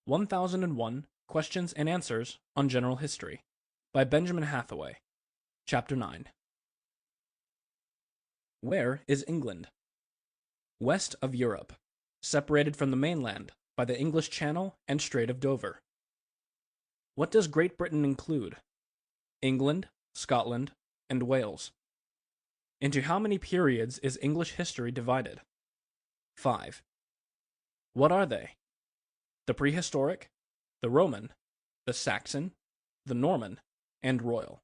1001 Questions and Answers on General History by Benjamin Hathaway. Chapter 9. Where is England? West of Europe, separated from the mainland by the English Channel and Strait of Dover. What does Great Britain include? England, Scotland, and Wales. Into how many periods is English history divided? 5. What are they? The prehistoric, the Roman, the Saxon, the Norman, and Royal.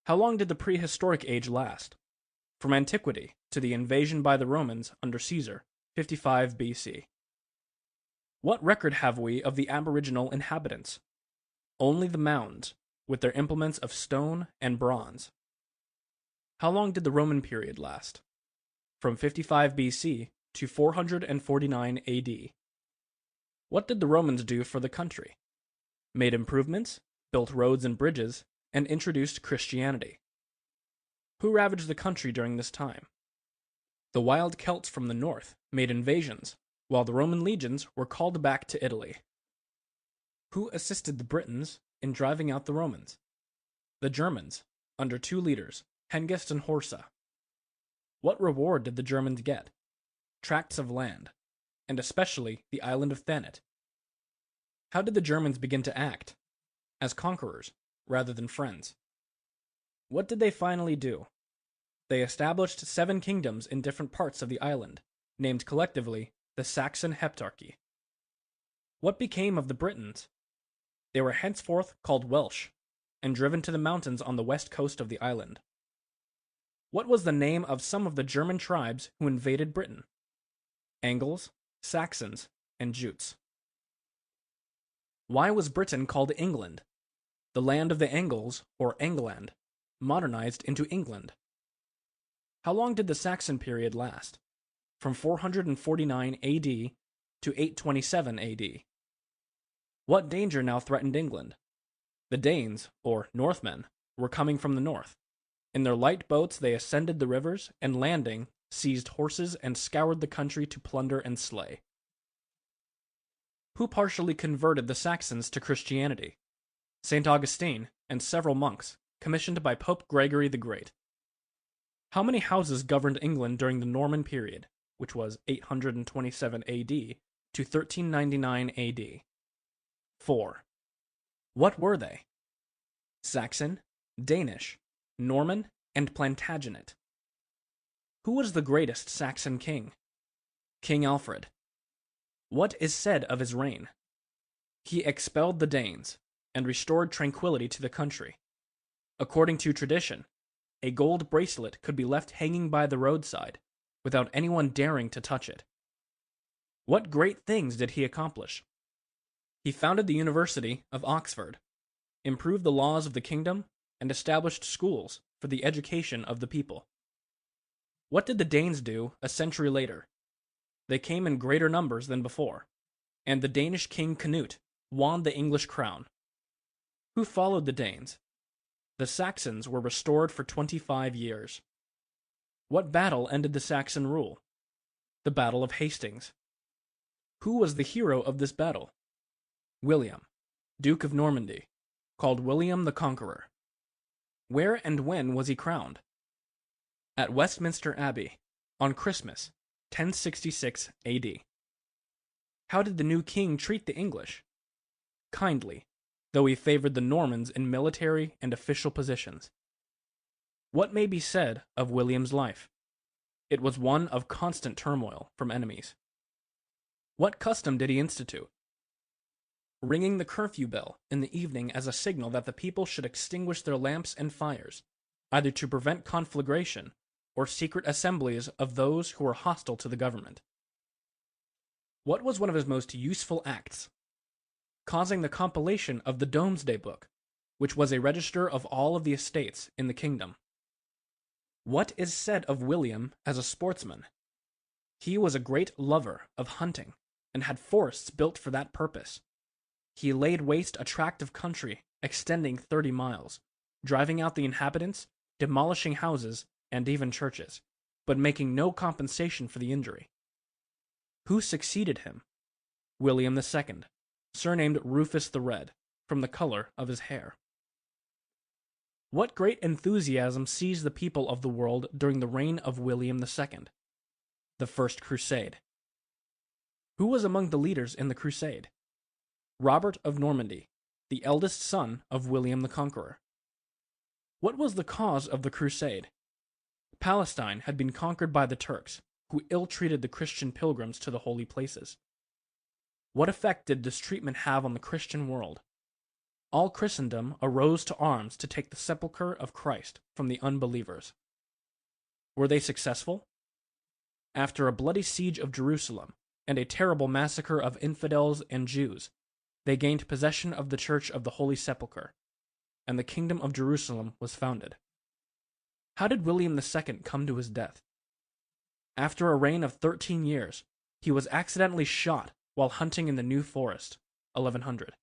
How long did the prehistoric age last? From antiquity to the invasion by the Romans under Caesar, 55 BC. What record have we of the aboriginal inhabitants? Only the mounds, with their implements of stone and bronze. How long did the Roman period last? From 55 BC to 449 AD. What did the Romans do for the country? Made improvements, built roads and bridges, and introduced Christianity. Who ravaged the country during this time? The wild Celts from the north made invasions, while the Roman legions were called back to Italy. Who assisted the Britons in driving out the Romans? The Germans, under two leaders, Hengist and Horsa. What reward did the Germans get? Tracts of land, and especially the island of Thanet. How did the Germans begin to act? As conquerors, rather than friends. What did they finally do? They established 7 kingdoms in different parts of the island, named collectively the Saxon Heptarchy. What became of the Britons? They were henceforth called Welsh, and driven to the mountains on the west coast of the island. What was the name of some of the German tribes who invaded Britain? Angles, Saxons, and Jutes. Why was Britain called England? The land of the Angles, or England, modernized into England. How long did the Saxon period last? From 449 AD to 827 AD. What danger now threatened England? The Danes, or Northmen, were coming from the north. In their light boats they ascended the rivers, and landing, seized horses and scoured the country to plunder and slay. Who partially converted the Saxons to Christianity? St. Augustine and several monks, commissioned by Pope Gregory the Great. How many houses governed England during the Norman period, which was 827 AD to 1399 AD? 4. What were they? Saxon, Danish, Norman, and Plantagenet. Who was the greatest Saxon king? King Alfred. What is said of his reign? He expelled the Danes and restored tranquility to the country. According to tradition, a gold bracelet could be left hanging by the roadside without anyone daring to touch it. What great things did he accomplish? He founded the University of Oxford, improved the laws of the kingdom, and established schools for the education of the people. What did the Danes do a century later? They came in greater numbers than before, and the Danish king Canute won the English crown. Who followed the Danes? The Saxons were restored for 25 years. What battle ended the Saxon rule? The Battle of Hastings. Who was the hero of this battle? William, Duke of Normandy, called William the Conqueror. Where and when was he crowned? At Westminster Abbey, on Christmas, 1066 AD. How did the new king treat the English? Kindly, though he favored the Normans in military and official positions. What may be said of William's life? It was one of constant turmoil from enemies. What custom did he institute? Ringing the curfew bell in the evening as a signal that the people should extinguish their lamps and fires, either to prevent conflagration or secret assemblies of those who were hostile to the government. What was one of his most useful acts? Causing the compilation of the Domesday Book, which was a register of all of the estates in the kingdom. What is said of William as a sportsman? He was a great lover of hunting, and had forests built for that purpose. He laid waste a tract of country extending 30 miles, driving out the inhabitants, demolishing houses, and even churches, but making no compensation for the injury. Who succeeded him? William II, surnamed Rufus the Red, from the color of his hair. What great enthusiasm seized the people of the world during the reign of William II? The First Crusade. Who was among the leaders in the Crusade? Robert of Normandy, the eldest son of William the Conqueror. What was the cause of the Crusade? Palestine had been conquered by the Turks, who ill-treated the Christian pilgrims to the holy places. What effect did this treatment have on the Christian world? All Christendom arose to arms to take the sepulchre of Christ from the unbelievers. Were they successful? After a bloody siege of Jerusalem and a terrible massacre of infidels and Jews, they gained possession of the Church of the Holy Sepulchre, and the Kingdom of Jerusalem was founded. How did William II come to his death? After a reign of 13 years, he was accidentally shot while hunting in the New Forest, 1100.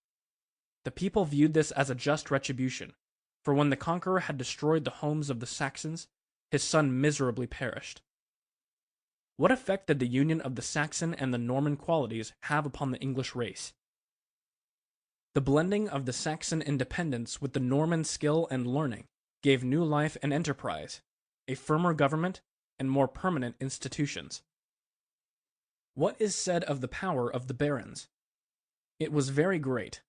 The people viewed this as a just retribution, for when the Conqueror had destroyed the homes of the Saxons, his son miserably perished. What effect did the union of the Saxon and the Norman qualities have upon the English race? The blending of the Saxon independence with the Norman skill and learning gave new life and enterprise, a firmer government, and more permanent institutions. What is said of the power of the barons? It was very great.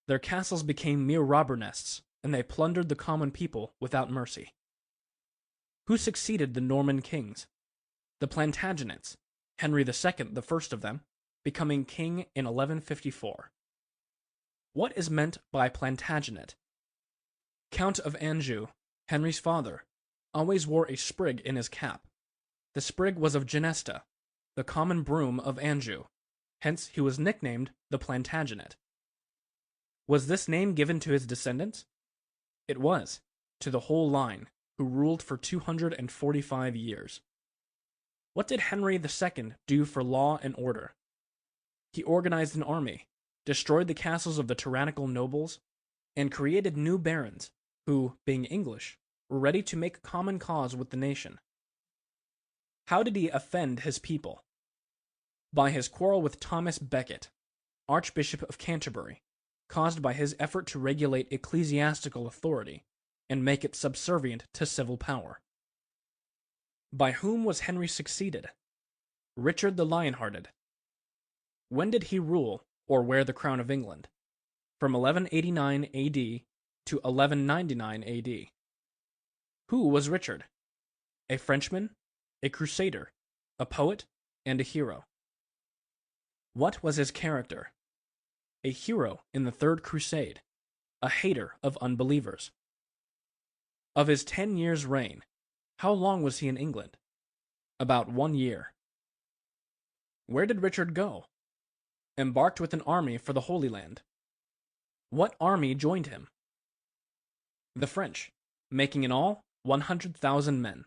Their castles became mere robber nests, and they plundered the common people without mercy. Who succeeded the Norman kings? The Plantagenets, Henry II, the first of them, becoming king in 1154. What is meant by Plantagenet? Count of Anjou, Henry's father, always wore a sprig in his cap. The sprig was of Genesta, the common broom of Anjou, hence he was nicknamed the Plantagenet. Was this name given to his descendants? It was, to the whole line, who ruled for 245 years. What did Henry II do for law and order? He organized an army, destroyed the castles of the tyrannical nobles, and created new barons, who, being English, were ready to make common cause with the nation. How did he offend his people? By his quarrel with Thomas Becket, Archbishop of Canterbury, caused by his effort to regulate ecclesiastical authority and make it subservient to civil power. By whom was Henry succeeded? Richard the Lionhearted. When did he rule or wear the crown of England? From 1189 A.D. to 1199 A.D. Who was Richard? A Frenchman, a crusader, a poet, and a hero. What was his character? A hero in the Third Crusade, a hater of unbelievers. Of his 10 years' reign, how long was he in England? About 1 year. Where did Richard go? Embarked with an army for the Holy Land. What army joined him? The French, making in all 100,000 men.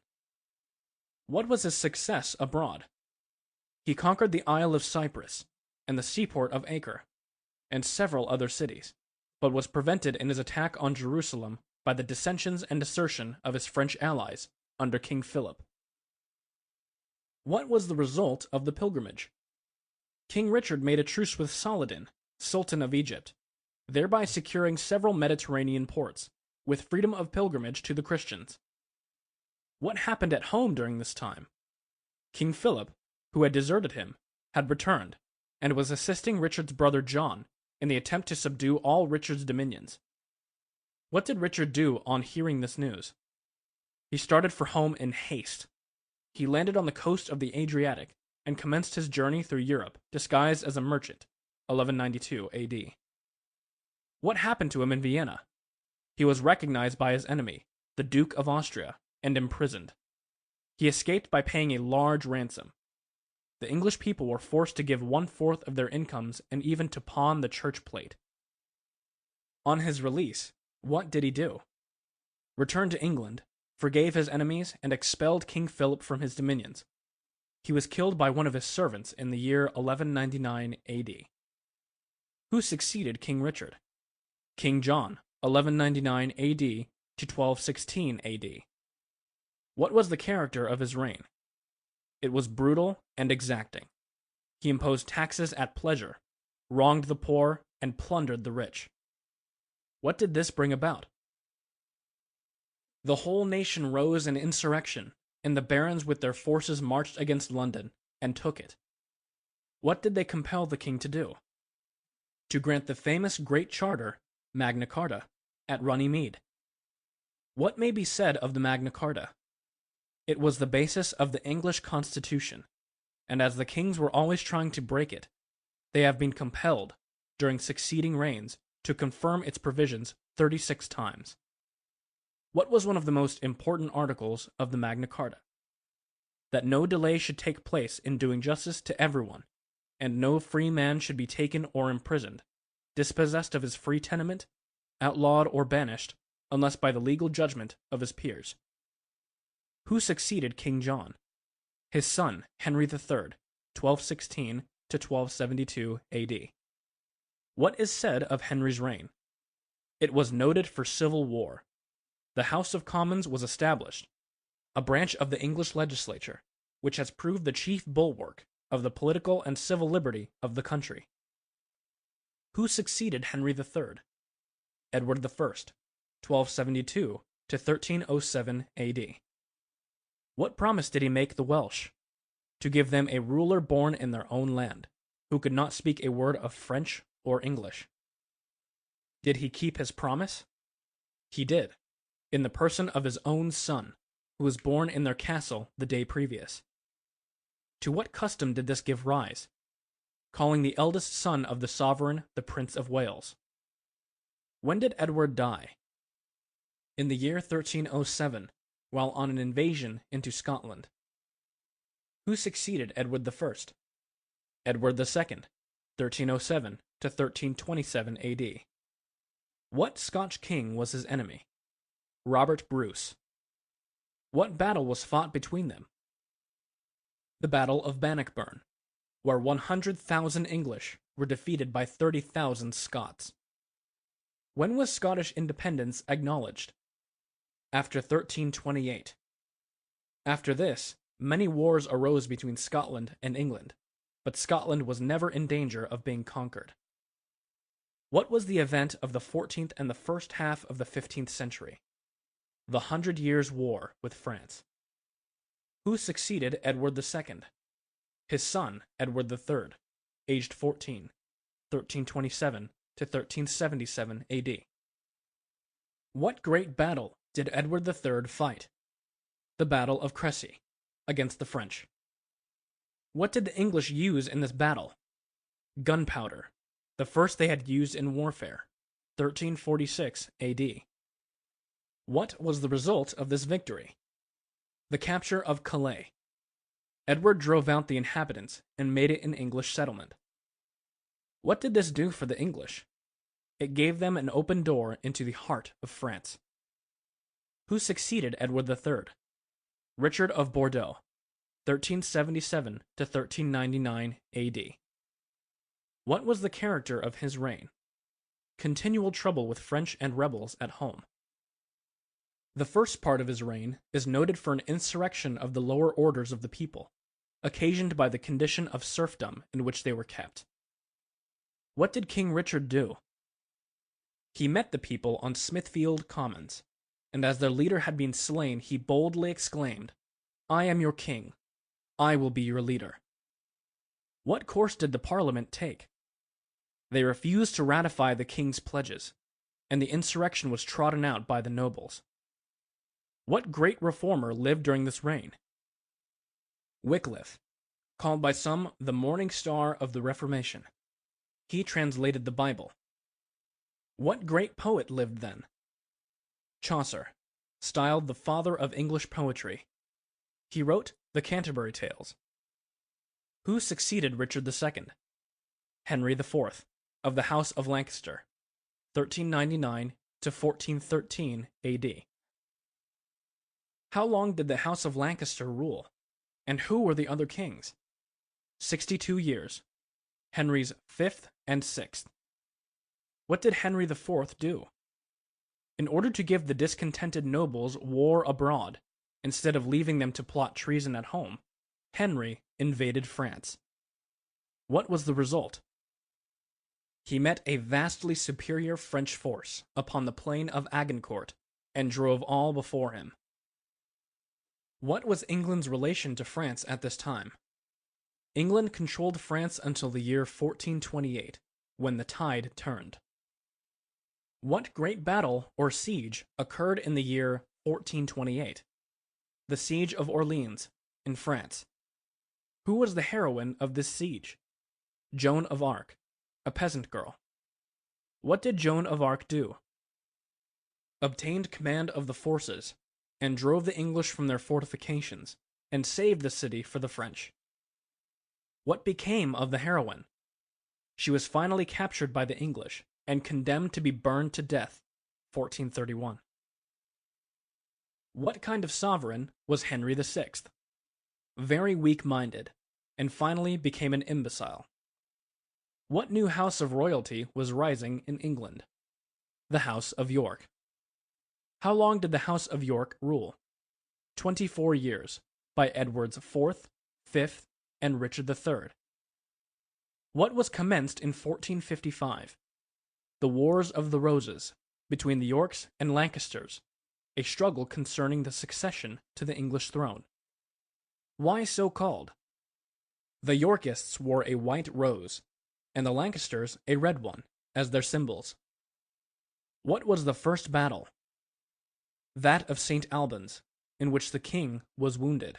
What was his success abroad? He conquered the Isle of Cyprus and the seaport of Acre, and several other cities, but was prevented in his attack on Jerusalem by the dissensions and desertion of his French allies under King Philip. What was the result of the pilgrimage? King Richard made a truce with Saladin, Sultan of Egypt, thereby securing several Mediterranean ports, with freedom of pilgrimage to the Christians. What happened at home during this time? King Philip, who had deserted him, had returned, and was assisting Richard's brother John in the attempt to subdue all Richard's dominions. What did Richard do on hearing this news? He started for home in haste. He landed on the coast of the Adriatic and commenced his journey through Europe, disguised as a merchant, 1192 A.D. What happened to him in Vienna? He was recognized by his enemy, the Duke of Austria, and imprisoned. He escaped by paying a large ransom. The English people were forced to give 1/4 of their incomes and even to pawn the church plate. On his release, what did he do? Returned to England, forgave his enemies, and expelled King Philip from his dominions. He was killed by one of his servants in the year 1199 A.D. Who succeeded King Richard? King John, 1199 A.D. to 1216 A.D. What was the character of his reign? It was brutal and exacting. He imposed taxes at pleasure, wronged the poor, and plundered the rich. What did this bring about? The whole nation rose in insurrection, and the barons with their forces marched against London and took it. What did they compel the king to do? To grant the famous Great Charter, Magna Carta, at Runnymede. What may be said of the Magna Carta? It was the basis of the English Constitution, and as the kings were always trying to break it, they have been compelled, during succeeding reigns, to confirm its provisions 36 times. What was one of the most important articles of the Magna Carta? That no delay should take place in doing justice to everyone, and no free man should be taken or imprisoned, dispossessed of his free tenement, outlawed or banished, unless by the legal judgment of his peers. Who succeeded King John? His son, Henry III, 1216 to 1272 A.D. What is said of Henry's reign? It was noted for civil war. The House of Commons was established, a branch of the English legislature, which has proved the chief bulwark of the political and civil liberty of the country. Who succeeded Henry III? Edward I, 1272 to 1307 A.D. What promise did he make the Welsh? To give them a ruler born in their own land, who could not speak a word of French or English. Did he keep his promise? He did, in the person of his own son, who was born in their castle the day previous. To what custom did this give rise? Calling the eldest son of the sovereign the Prince of Wales. When did Edward die? In the year 1307, while on an invasion into Scotland. Who succeeded Edward I? Edward II, 1307 to 1327 A.D. What Scotch king was his enemy? Robert Bruce. What battle was fought between them? The Battle of Bannockburn, where 100,000 English were defeated by 30,000 Scots. When was Scottish independence acknowledged? After 1328. After this, many wars arose between Scotland and England, but Scotland was never in danger of being conquered. What was the event of the 14th and the first half of the 15th century? The 100 Years' War with France. Who succeeded Edward II? His son, Edward III, aged 14, 1327 to 1377 A.D. What great battle did Edward III fight? The Battle of Cressy, against the French. What did the English use in this battle? Gunpowder, the first they had used in warfare, 1346 A.D. What was the result of this victory? The capture of Calais. Edward drove out the inhabitants and made it an English settlement. What did this do for the English? It gave them an open door into the heart of France. Who succeeded Edward III? Richard of Bordeaux, 1377 to 1399 A.D. What was the character of his reign? Continual trouble with French and rebels at home. The first part of his reign is noted for an insurrection of the lower orders of the people, occasioned by the condition of serfdom in which they were kept. What did King Richard do? He met the people on Smithfield Commons, and as their leader had been slain, he boldly exclaimed, "I am your king. I will be your leader." What course did the Parliament take? They refused to ratify the king's pledges, and the insurrection was trodden out by the nobles. What great reformer lived during this reign? Wycliffe, called by some the morning star of the Reformation. He translated the Bible. What great poet lived then? Chaucer, styled the father of English poetry. He wrote the Canterbury Tales. Who succeeded Richard II? Henry IV, of the House of Lancaster, 1399 to 1413 A.D. How long did the House of Lancaster rule? And who were the other kings? 62 years. Henry's 5th and 6th. What did Henry IV do? In order to give the discontented nobles war abroad, instead of leaving them to plot treason at home, Henry invaded France. What was the result? He met a vastly superior French force upon the plain of Agincourt, and drove all before him. What was England's relation to France at this time? England controlled France until the year 1428, when the tide turned. What great battle or siege occurred in the year 1428? The Siege of Orleans, in France. Who was the heroine of this siege? Joan of Arc, a peasant girl. What did Joan of Arc do? Obtained command of the forces, and drove the English from their fortifications, and saved the city for the French. What became of the heroine? She was finally captured by the English, and condemned to be burned to death, 1431. What kind of sovereign was Henry VI? Very weak-minded, and finally became an imbecile. What new house of royalty was rising in England? The House of York. How long did the House of York rule? 24 years, by Edward's IV, V, and Richard III. What was commenced in 1455? The Wars of the Roses, between the Yorks and Lancasters, a struggle concerning the succession to the English throne. Why so called? The Yorkists wore a white rose, and the Lancasters a red one, as their symbols. What was the first battle? That of St. Albans, in which the king was wounded.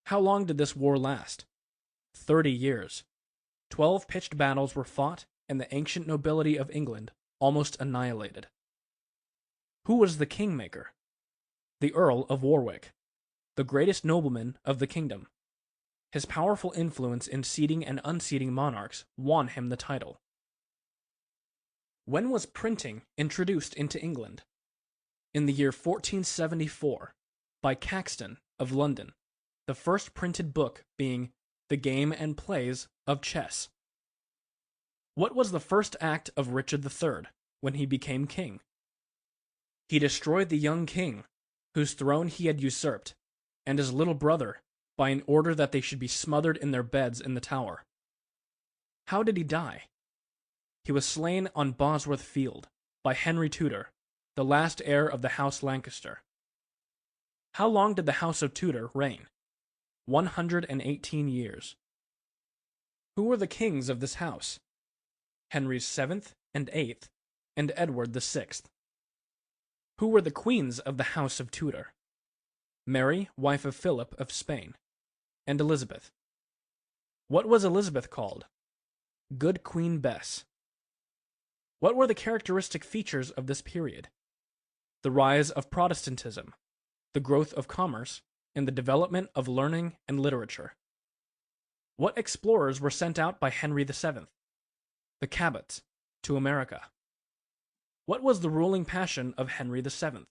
How long did this war last? 30 years. 12 pitched battles were fought, and the ancient nobility of England almost annihilated. Who was the kingmaker? The Earl of Warwick, the greatest nobleman of the kingdom. His powerful influence in seating and unseating monarchs won him the title. When was printing introduced into England? In the year 1474, by Caxton of London, the first printed book being The Game and Plays of Chess. What was the first act of Richard III when he became king? He destroyed the young king, whose throne he had usurped, and his little brother, by an order that they should be smothered in their beds in the Tower. How did he die? He was slain on Bosworth Field by Henry Tudor, the last heir of the House Lancaster. How long did the House of Tudor reign? 118 years. Who were the kings of this house? Henry's 7th and 8th, and Edward the 6th. Who were the queens of the House of Tudor? Mary, wife of Philip of Spain, and Elizabeth. What was Elizabeth called? Good Queen Bess. What were the characteristic features of this period? The rise of Protestantism, the growth of commerce, and the development of learning and literature. What explorers were sent out by Henry VII? The Cabots, to America. What was the ruling passion of Henry VII?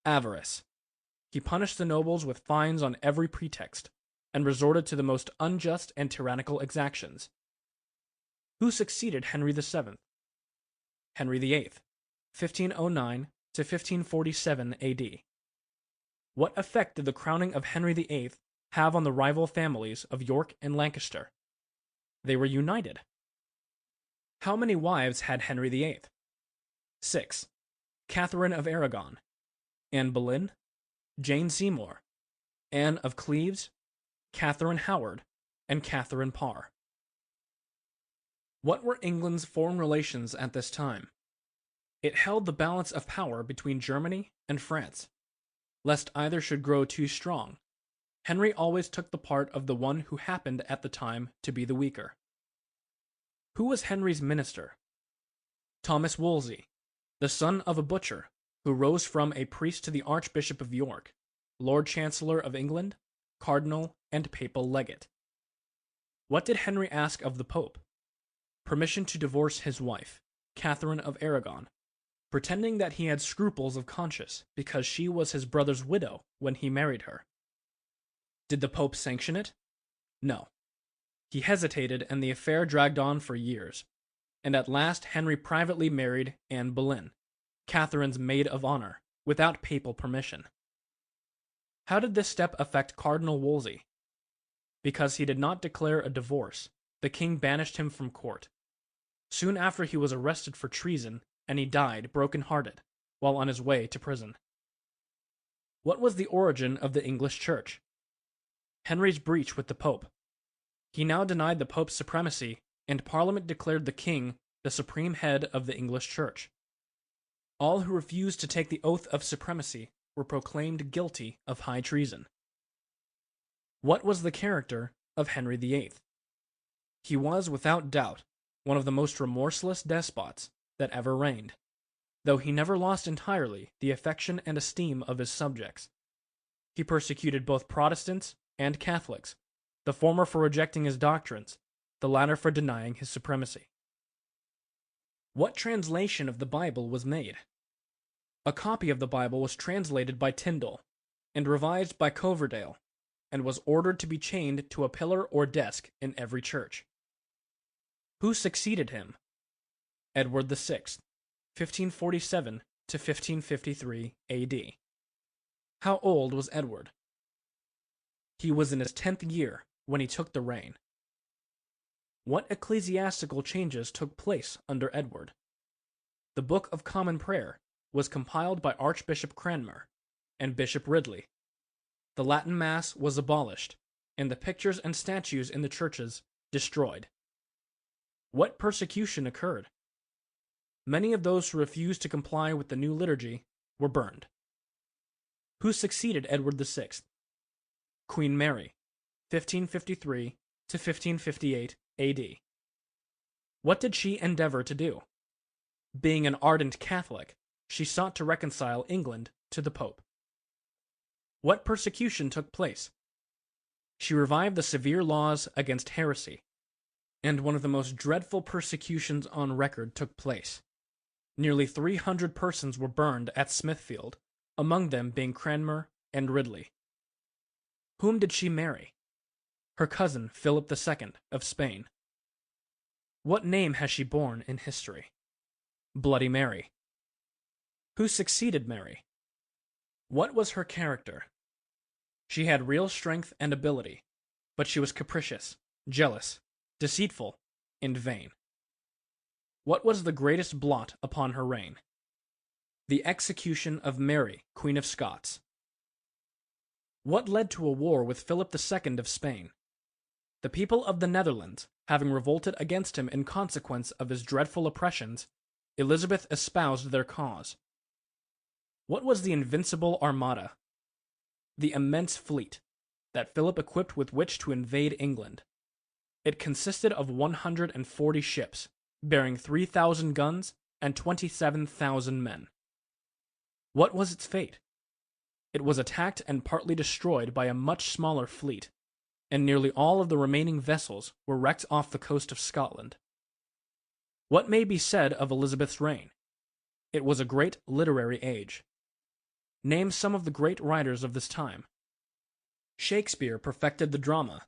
Avarice. He punished the nobles with fines on every pretext, and resorted to the most unjust and tyrannical exactions. Who succeeded Henry VII? Henry VIII, 1509 to 1547 A.D. What effect did the crowning of Henry VIII have on the rival families of York and Lancaster? They were united. How many wives had Henry VIII? 6. Catherine of Aragon, Anne Boleyn, Jane Seymour, Anne of Cleves, Catherine Howard, and Catherine Parr. What were England's foreign relations at this time? It held the balance of power between Germany and France. Lest either should grow too strong, Henry always took the part of the one who happened at the time to be the weaker. Who was Henry's minister? Thomas Wolsey, the son of a butcher, who rose from a priest to the Archbishop of York, Lord Chancellor of England, Cardinal, and Papal Legate. What did Henry ask of the Pope? Permission to divorce his wife, Catherine of Aragon, pretending that he had scruples of conscience because she was his brother's widow when he married her. Did the Pope sanction it? No. He hesitated, and the affair dragged on for years, and at last Henry privately married Anne Boleyn, Catherine's maid of honor, without papal permission. How did this step affect Cardinal Wolsey? Because he did not declare a divorce, the king banished him from court. Soon after he was arrested for treason, and he died broken-hearted while on his way to prison. What was the origin of the English Church? Henry's breach with the Pope. He now denied the Pope's supremacy, and Parliament declared the king the supreme head of the English Church. All who refused to take the oath of supremacy were proclaimed guilty of high treason. What was the character of Henry VIII? He was, without doubt, one of the most remorseless despots that ever reigned, though he never lost entirely the affection and esteem of his subjects. He persecuted both Protestants and Catholics, the former for rejecting his doctrines, the latter for denying his supremacy. What translation of the Bible was made? A copy of the Bible was translated by Tyndale and revised by Coverdale, and was ordered to be chained to a pillar or desk in every church. Who succeeded him? Edward VI, 1547 to 1553 A.D. How old was Edward? He was in his 10th year when he took the reign. What ecclesiastical changes took place under Edward? The Book of Common Prayer was compiled by Archbishop Cranmer and Bishop Ridley. The Latin Mass was abolished, and the pictures and statues in the churches destroyed. What persecution occurred? Many of those who refused to comply with the new liturgy were burned. Who succeeded Edward VI? Queen Mary, 1553 to 1558 A.D. What did she endeavor to do? Being an ardent Catholic, she sought to reconcile England to the Pope. What persecution took place? She revived the severe laws against heresy, and one of the most dreadful persecutions on record took place. Nearly 300 persons were burned at Smithfield, among them being Cranmer and Ridley. Whom did she marry? Her cousin Philip II of Spain. What name has she borne in history? Bloody Mary. Who succeeded Mary? What was her character? She had real strength and ability, but she was capricious, jealous, deceitful, and vain. What was the greatest blot upon her reign? The execution of Mary, Queen of Scots. What led to a war with Philip II of Spain? The people of the Netherlands, having revolted against him in consequence of his dreadful oppressions, Elizabeth espoused their cause. What was the Invincible Armada? The immense fleet that Philip equipped with which to invade England. It consisted of 140 ships, bearing 3,000 guns and 27,000 men. What was its fate? It was attacked and partly destroyed by a much smaller fleet, and nearly all of the remaining vessels were wrecked off the coast of Scotland. What may be said of Elizabeth's reign? It was a great literary age. Name some of the great writers of this time. Shakespeare perfected the drama.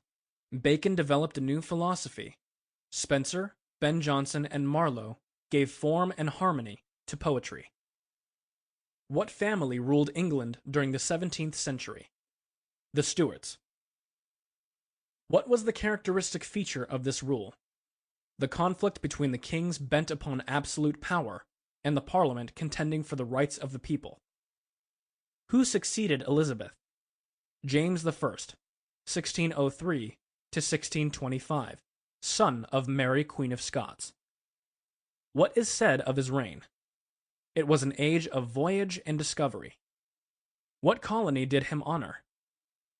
Bacon developed a new philosophy. Spencer, Ben Jonson, and Marlowe gave form and harmony to poetry. What family ruled England during the 17th century? The Stuarts. What was the characteristic feature of this rule? The conflict between the kings bent upon absolute power and the Parliament contending for the rights of the people. Who succeeded Elizabeth? James I, 1603 to 1625, son of Mary, Queen of Scots. What is said of his reign? It was an age of voyage and discovery. What colony did him honor?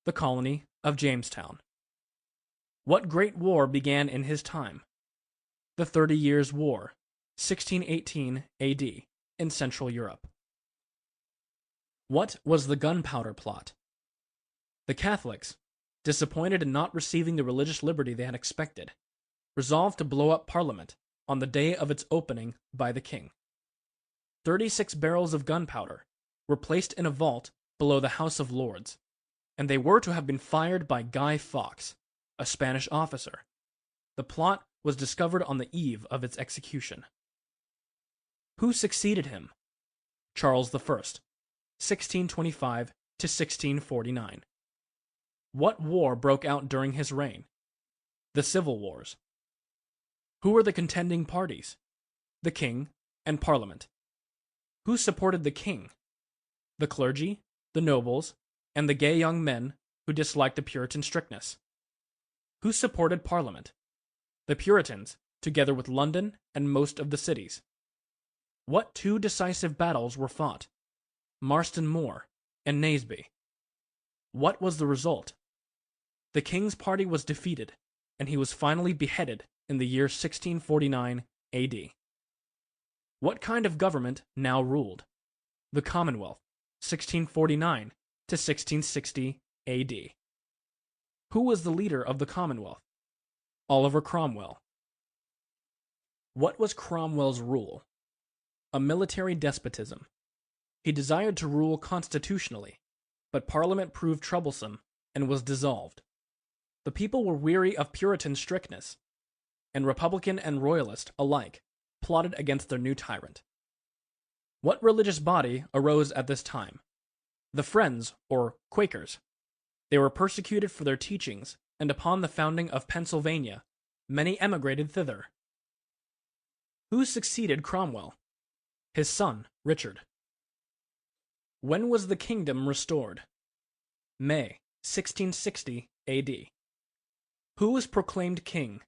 The colony of Jamestown. What great war began in his time? The 30 Years' War, 1618 A.D., in Central Europe. What was the Gunpowder Plot? The Catholics, disappointed in not receiving the religious liberty they had expected, resolved to blow up Parliament on the day of its opening by the king. 36 barrels of gunpowder were placed in a vault below the House of Lords, and they were to have been fired by Guy Fawkes, a Spanish officer. The plot was discovered on the eve of its execution. Who succeeded him? Charles I, 1625 to 1649. What war broke out during his reign? The Civil Wars. Who were the contending parties? The king and Parliament. Who supported the king? The clergy, the nobles, and the gay young men who disliked the Puritan strictness. Who supported Parliament? The Puritans, together with London and most of the cities. What two decisive battles were fought? Marston Moor and Naseby. What was the result? The king's party was defeated, and he was finally beheaded in the year 1649 AD. What kind of government now ruled? The Commonwealth, 1649 to 1660 AD. Who was the leader of the Commonwealth? Oliver Cromwell. What was Cromwell's rule? A military despotism. He desired to rule constitutionally, but Parliament proved troublesome and was dissolved. The people were weary of Puritan strictness, and Republican and Royalist alike plotted against their new tyrant. What religious body arose at this time? The Friends, or Quakers. They were persecuted for their teachings, and upon the founding of Pennsylvania, many emigrated thither. Who succeeded Cromwell? His son, Richard. When was the kingdom restored? May 1660 AD. Who was proclaimed king?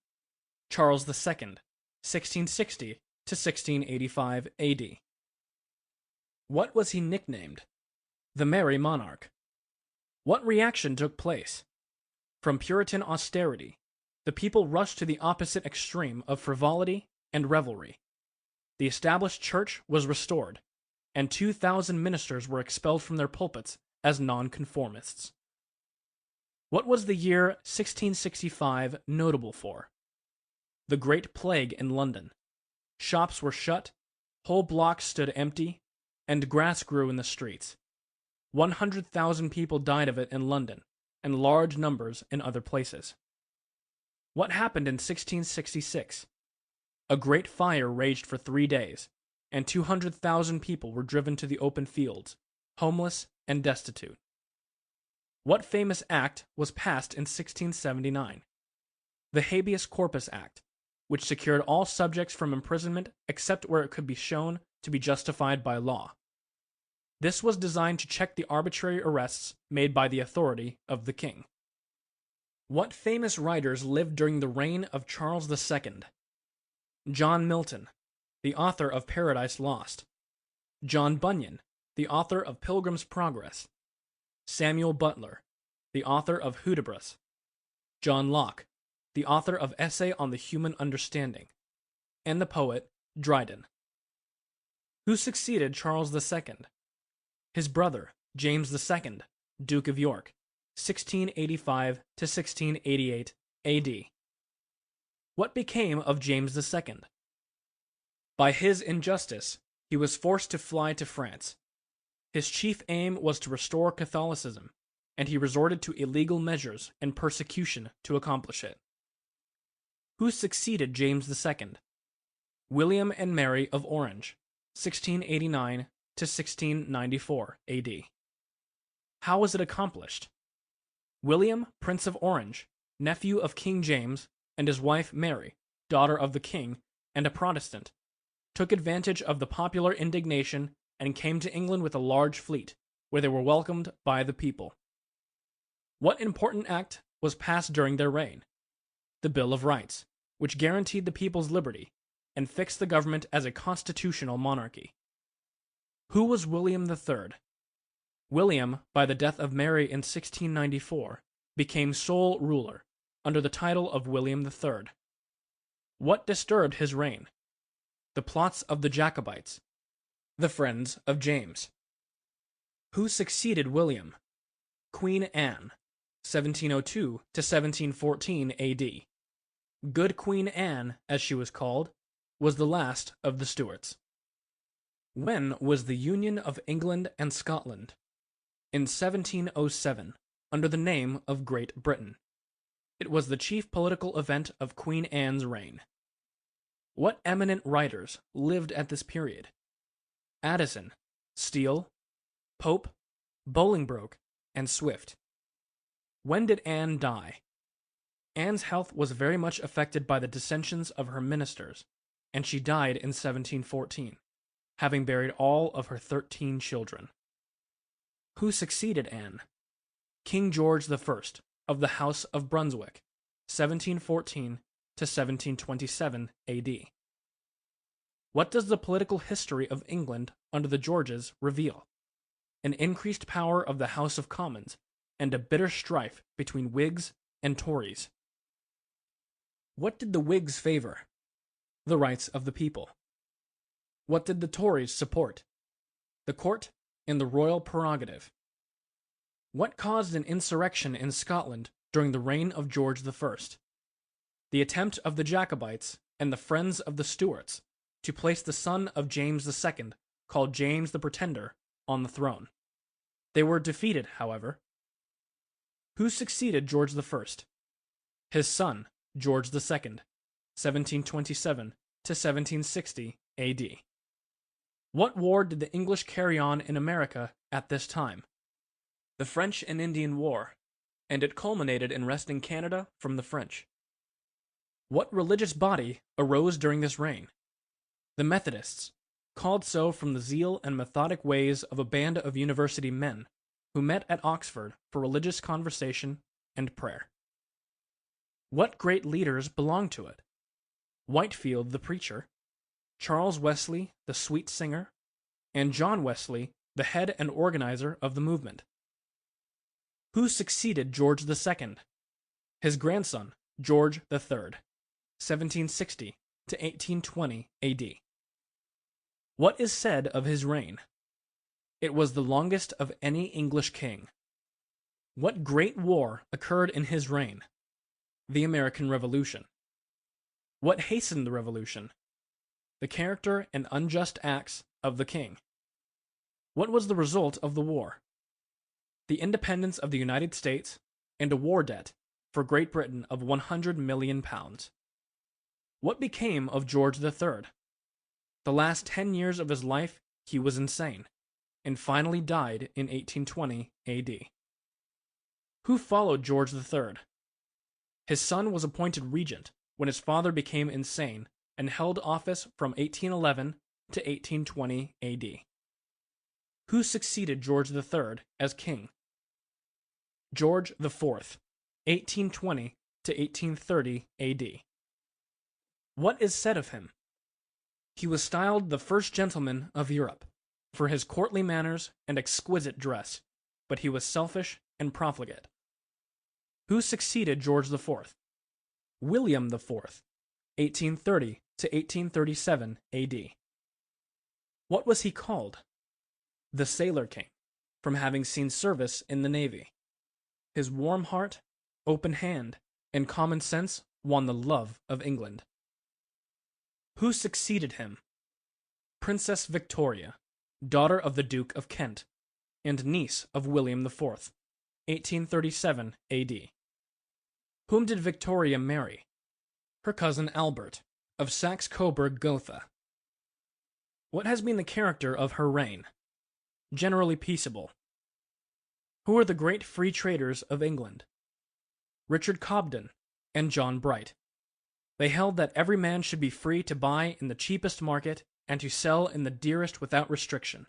Charles II, 1660 to 1685 AD. What was he nicknamed? The Merry Monarch. What reaction took place? From Puritan austerity, the people rushed to the opposite extreme of frivolity and revelry. The established church was restored, and 2,000 ministers were expelled from their pulpits as nonconformists. What was the year 1665 notable for? The Great Plague in London. Shops were shut, whole blocks stood empty, and grass grew in the streets. 100,000 people died of it in London, and large numbers in other places. What happened in 1666? A great fire raged for 3 days, and 200,000 people were driven to the open fields, homeless and destitute. What famous act was passed in 1679? The Habeas Corpus Act, which secured all subjects from imprisonment except where it could be shown to be justified by law. This was designed to check the arbitrary arrests made by the authority of the king. What famous writers lived during the reign of Charles II? John Milton, the author of Paradise Lost. John Bunyan, the author of Pilgrim's Progress. Samuel Butler, the author of Hudibras. John Locke, the author of Essay on the Human Understanding. And the poet Dryden. Who succeeded Charles II? His brother, James II, Duke of York, 1685 to 1688 AD. What became of James II? By his injustice, he was forced to fly to France. His chief aim was to restore Catholicism, and he resorted to illegal measures and persecution to accomplish it. Who succeeded James II? William and Mary of Orange, 1689 to 1694 AD. How was it accomplished? William, Prince of Orange, nephew of King James, and his wife Mary, daughter of the king and a Protestant, took advantage of the popular indignation and came to England with a large fleet, where they were welcomed by the people. What important act was passed during their reign? The Bill of Rights, which guaranteed the people's liberty and fixed the government as a constitutional monarchy. Who was William III? William, by the death of Mary in 1694, became sole ruler, under the title of William III. What disturbed his reign? The plots of the Jacobites, the friends of James. Who succeeded William? Queen Anne, 1702 to 1714 AD. Good Queen Anne, as she was called, was the last of the Stuarts. When was the Union of England and Scotland? In 1707, under the name of Great Britain. It was the chief political event of Queen Anne's reign. What eminent writers lived at this period? Addison, Steele, Pope, Bolingbroke, and Swift. When did Anne die? Anne's health was very much affected by the dissensions of her ministers, and she died in 1714, having buried all of her 13 children. Who succeeded Anne? King George I of the House of Brunswick, 1714 to 1727 A.D. What does the political history of England under the Georges reveal? An increased power of the House of Commons, and a bitter strife between Whigs and Tories. What did the Whigs favor? The rights of the people. What did the Tories support? The court and the royal prerogative. What caused an insurrection in Scotland during the reign of George I? The attempt of the Jacobites and the friends of the Stuarts to place the son of James II, called James the Pretender, on the throne. They were defeated, however. Who succeeded George I? His son, George II, 1727 to 1760 A.D. What war did the English carry on in America at this time? The French and Indian War, and it culminated in wresting Canada from the French. What religious body arose during this reign? The Methodists, called so from the zeal and methodic ways of a band of university men who met at Oxford for religious conversation and prayer. What great leaders belonged to it? Whitefield the preacher, Charles Wesley the sweet singer, and John Wesley the head and organizer of the movement. Who succeeded George II? His grandson, George III, 1760 to 1820 A.D. What is said of his reign? It was the longest of any English king. What great war occurred in his reign? The American Revolution. What hastened the Revolution? The character and unjust acts of the king. What was the result of the war? The independence of the United States and a war debt for Great Britain of £100 million. What became of George III? The last 10 years of his life he was insane, and finally died in 1820 A.D. Who followed George III? His son was appointed regent when his father became insane and held office from 1811 to 1820 A.D. Who succeeded George III as king? George IV, 1820 to 1830 A.D. What is said of him? He was styled the first gentleman of Europe for his courtly manners and exquisite dress, but he was selfish and profligate. Who succeeded George IV? William IV, 1830 to 1837 A.D. What was he called? The Sailor King, from having seen service in the Navy. His warm heart, open hand, and common sense won the love of England. Who succeeded him? Princess Victoria, daughter of the Duke of Kent, and niece of William IV, 1837 A.D. Whom did Victoria marry? Her cousin Albert, of Saxe-Coburg-Gotha. What has been the character of her reign? Generally peaceable. Who are the great free traders of England? Richard Cobden and John Bright. They held that every man should be free to buy in the cheapest market and to sell in the dearest without restriction.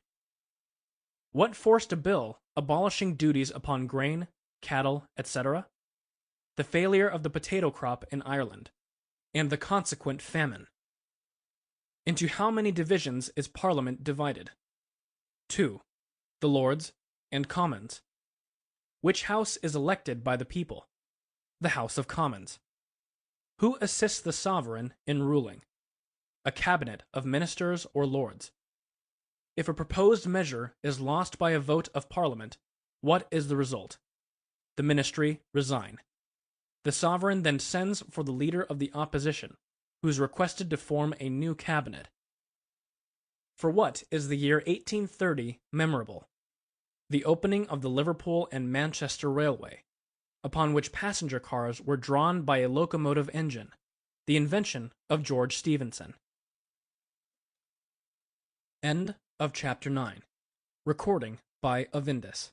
What forced a bill abolishing duties upon grain, cattle, etc.? The failure of the potato crop in Ireland, and the consequent famine. Into how many divisions is Parliament divided? 2. The Lords and Commons. Which house is elected by the people? The House of Commons. Who assists the sovereign in ruling? A cabinet of ministers or lords. If a proposed measure is lost by a vote of Parliament, what is the result? The ministry resign. The sovereign then sends for the leader of the opposition, who is requested to form a new cabinet. For what is the year 1830 memorable? The opening of the Liverpool and Manchester Railway, upon which passenger cars were drawn by a locomotive engine, the invention of George Stephenson. End of Chapter 9. Recording by Avindus.